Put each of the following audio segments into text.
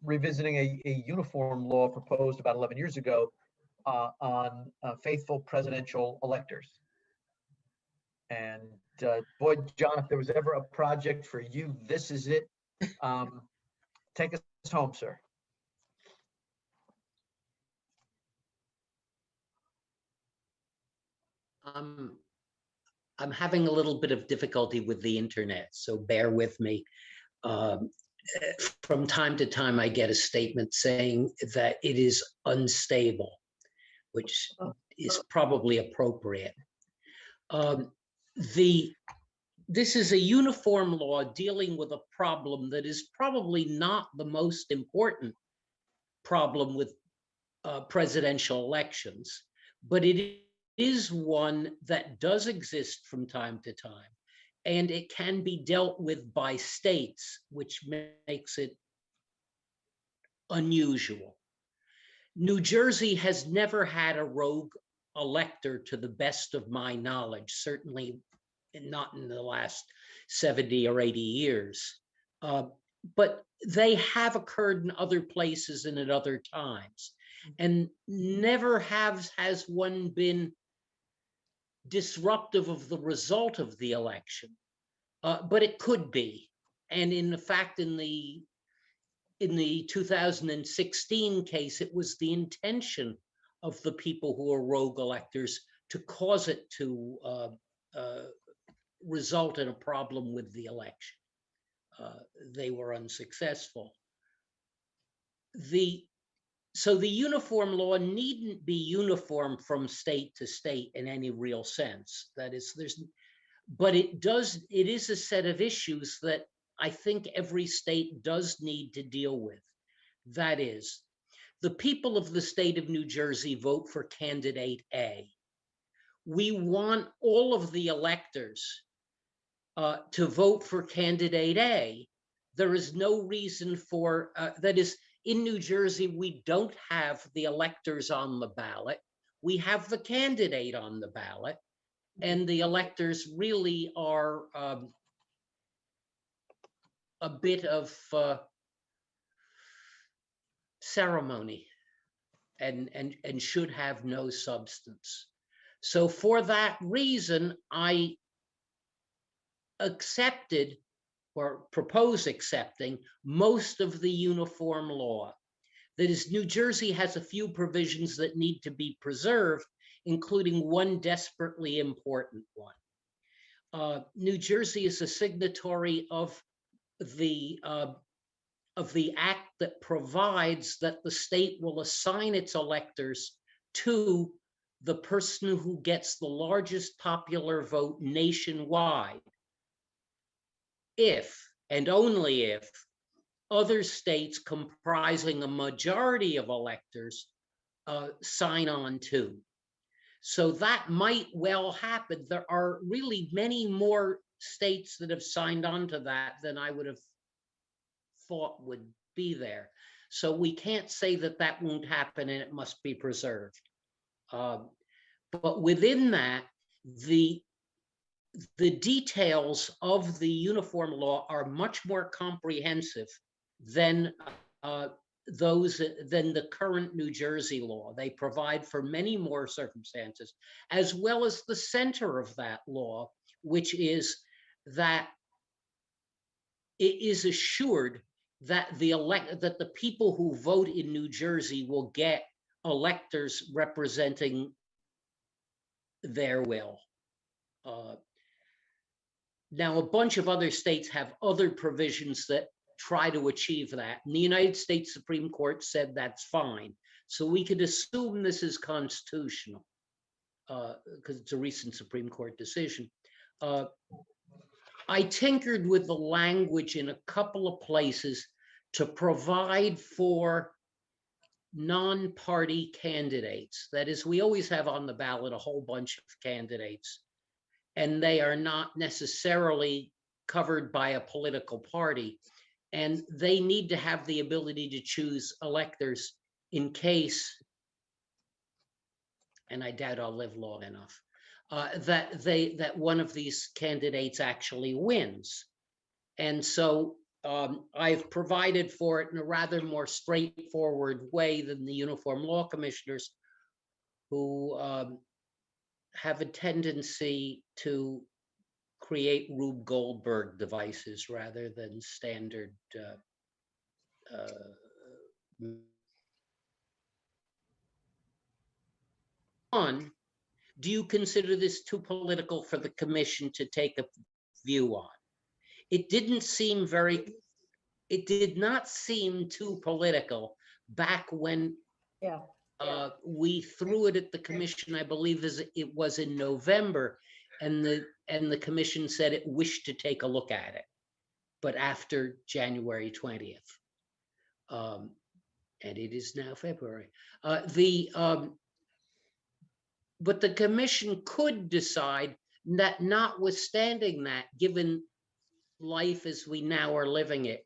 revisiting a uniform law proposed about 11 years ago on faithful presidential electors. And boy, John, if there was ever a project for you, this is it. Take us home, sir. I'm having a little bit of difficulty with the internet, so bear with me. From time to time, I get a statement saying that it is unstable, which is probably appropriate. This is a uniform law dealing with a problem that is probably not the most important problem with presidential elections, but it is one that does exist from time to time, and it can be dealt with by states, which makes it unusual. New Jersey has never had a rogue elector, to the best of my knowledge, certainly not in the last 70 or 80 years. But they have occurred in other places and at other times. And never has one been disruptive of the result of the election, but it could be. And in fact, in the 2016 case, it was the intention of the people who are rogue electors to cause it to result in a problem with the election. They were unsuccessful. So the uniform law needn't be uniform from state to state in any real sense. That is, but it is a set of issues that I think every state does need to deal with. That is, the people of the state of New Jersey vote for candidate A. We want all of the electors to vote for candidate A. There is no reason for, that is, in New Jersey, we don't have the electors on the ballot. We have the candidate on the ballot, and the electors really are a bit of ceremony and should have no substance. So for that reason, I accepted or propose accepting most of the uniform law. That is, New Jersey has a few provisions that need to be preserved, including one desperately important one. New Jersey is a signatory of the act that provides that the state will assign its electors to the person who gets the largest popular vote nationwide, if and only if other states comprising a majority of electors sign on too. So that might well happen. There are really many more states that have signed on to that than I would have thought would be there. So we can't say that that won't happen and it must be preserved. But within that, the details of the uniform law are much more comprehensive than the current New Jersey law. They provide for many more circumstances, as well as the center of that law, which is that it is assured that the people who vote in New Jersey will get electors representing their will. Now, a bunch of other states have other provisions that try to achieve that. And the United States Supreme Court said that's fine. So we could assume this is constitutional because it's a recent Supreme Court decision. I tinkered with the language in a couple of places to provide for non-party candidates. That is, we always have on the ballot a whole bunch of candidates, and they are not necessarily covered by a political party. And they need to have the ability to choose electors in case, and I doubt I'll live long enough, that one of these candidates actually wins. And so I've provided for it in a rather more straightforward way than the uniform law commissioners, who have a tendency to create Rube Goldberg devices rather than standard on. Do you consider this too political for the commission to take a view on? It didn't seem it did not seem too political back when Yeah. we threw it at the commission, I believe it was in November, and the commission said it wished to take a look at it, but after January 20th. And it is now February. But the commission could decide that, notwithstanding that, given life as we now are living it,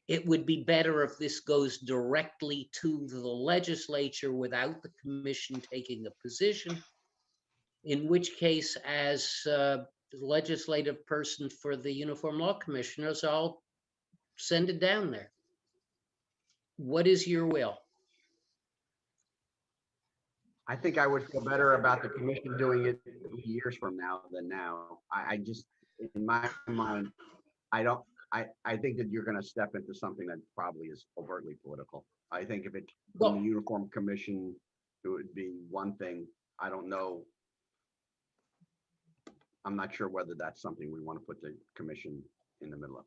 it would be better if this goes directly to the legislature without the commission taking a position, in which case, as the legislative person for the uniform law commissioners, I'll send it down there. What is your will? I think I would feel better about the commission doing it years from now than now. I just, in my mind, I think that you're going to step into something that probably is overtly political. I think if it's from the uniform commission, it would be one thing. I don't know. I'm not sure whether that's something we want to put the commission in the middle of.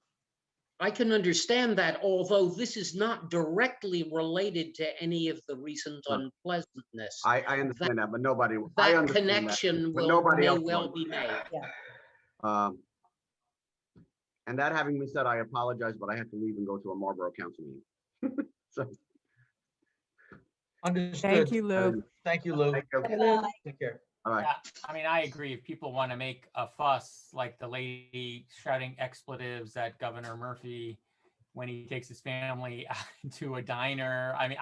I can understand that, although this is not directly related to any of the recent unpleasantness. I understand that, but nobody. That connection may well be made. Yeah. And that having been said, I apologize, but I have to leave and go to a Marlboro Council meeting. So, Understood. Thank you, Lou. Thank you, Lou. thank you. Bye. Take care. All right. Yeah, I mean, I agree. If people want to make a fuss, like the lady shouting expletives at Governor Murphy when he takes his family to a diner, I mean,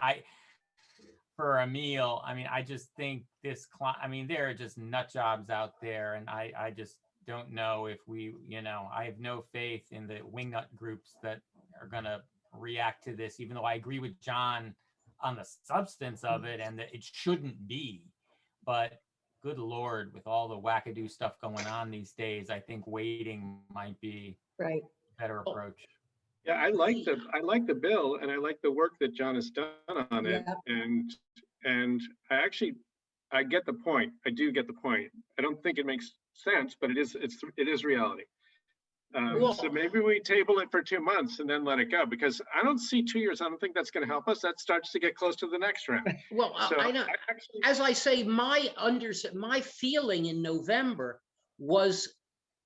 for a meal, I mean, I just think I mean, there are just nut jobs out there, and I just don't know if I have no faith in the wingnut groups that are going to react to this, even though I agree with John on the substance of it and that it shouldn't be. But good Lord, with all the wackadoo stuff going on these days, I think waiting might be Right. a better approach. Yeah, I like the bill, and I like the work that John has done on it. Yeah. And I get the point. I do get the point. I don't think it makes sense, but it is reality. So maybe we table it for 2 months and then let it go, because I don't see 2 years. I don't think that's going to help us. That starts to get close to the next round. Well, So I know. As I say, my feeling in November was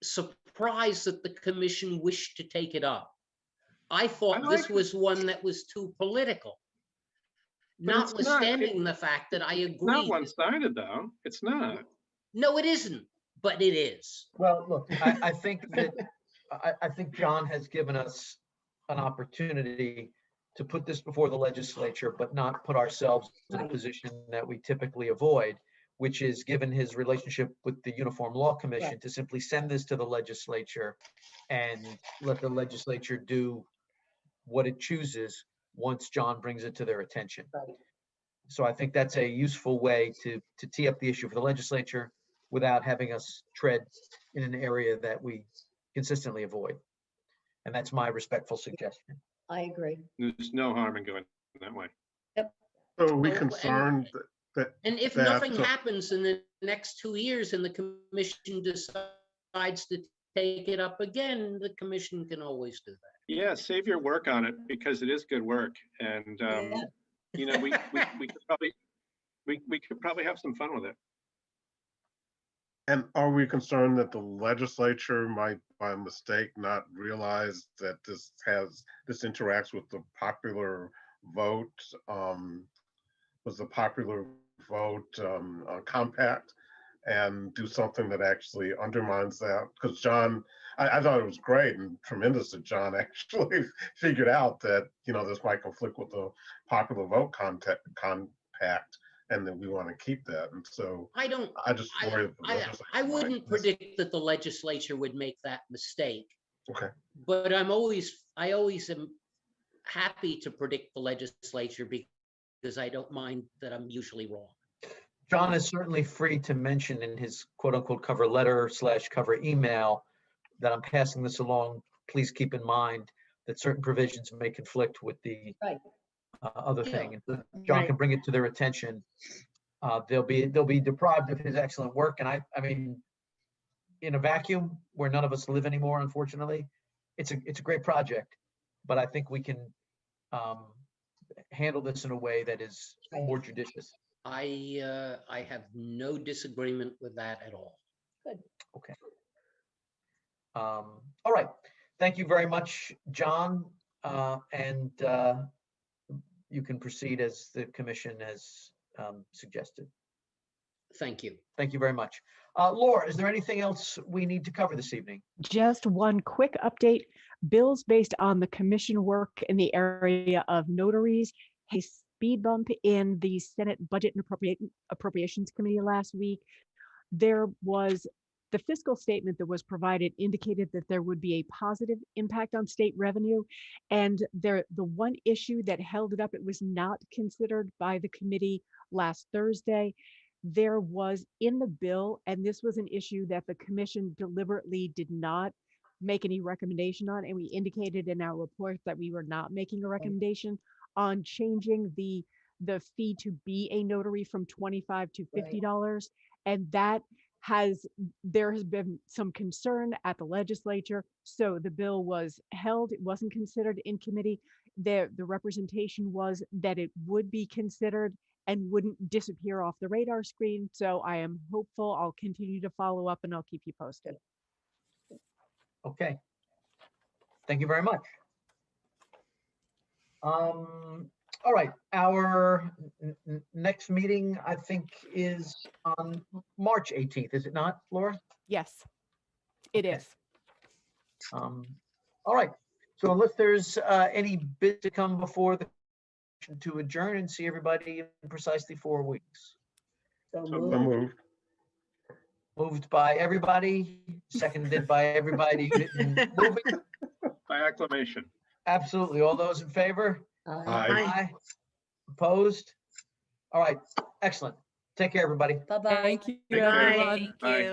surprised that the commission wished to take it up. I thought this was one that was too political. Notwithstanding the fact that I agree. It's not one-sided, though. It's not. No, it isn't, but it is. Well, look, I think that I think John has given us an opportunity to put this before the legislature, but not put ourselves in a position that we typically avoid, which is, given his relationship with the Uniform Law Commission, to simply send this to the legislature and let the legislature do what it chooses once John brings it to their attention. Right. So I think that's a useful way to tee up the issue for the legislature without having us tread in an area that we consistently avoid. And that's my respectful suggestion. I agree. There's no harm in going that way. So are we Oh, concerned that And if that, nothing happens in the next 2 years and the commission decides to take it up again, the commission can always do that. Yeah, save your work on it, because it is good work. And, Yeah. we could probably have some fun with it. and are we concerned that the legislature might by mistake not realize that this interacts with the popular vote, was the popular vote compact, and do something that actually undermines that? Because John, I thought it was great and tremendous that John actually figured out that, this might conflict with the popular vote compact, and that we want to keep that. And so I I just worry. wouldn't predict that the legislature would make that mistake. Okay. But I always am happy to predict the legislature because I don't mind that I'm usually wrong. John is certainly free to mention in his quote unquote cover letter / cover email that I'm passing this along. Please keep in mind that certain provisions may conflict with the Right. other Yeah. thing. And so John can bring it to their attention. They'll be deprived of his excellent work. And I mean, in a vacuum where none of us live anymore, unfortunately, it's a great project, but I think we can handle this in a way that is more judicious. I have no disagreement with that at all. Okay. All right. Thank you very much, John. And you can proceed as the commission has suggested. Thank you. Thank you very much. Laura, is there anything else we need to cover this evening? Just one quick update. Bills based on the commission work in the area of notaries. A speed bump in the Senate Budget and Appropriations Committee last week. There was the fiscal statement that was provided indicated that there would be a positive impact on state revenue. And the one issue that held it up, it was not considered by the committee last Thursday. There was in the bill, and this was an issue that the commission deliberately did not make any recommendation on, and we indicated in our report that we were not making a recommendation on changing the fee to be a notary from $25 to $50. And that there has been some concern at the legislature. So the bill was held, it wasn't considered in committee. The representation was that it would be considered and wouldn't disappear off the radar screen. So I am hopeful. I'll continue to follow up and I'll keep you posted. Okay. Thank you very much. All right, our next meeting, I think, is on March 18th, is it not, Laura? Yes, it Okay. is. All right, so unless there's any bid to come before the to adjourn and see everybody in precisely 4 weeks. So So moved. moved. Moved by everybody, seconded by everybody. Moving, By acclamation. absolutely. All those in favor? Aye. Aye. Opposed? All right, excellent. Take care, everybody. Bye-bye. Thank you, Thank you. everyone. Bye.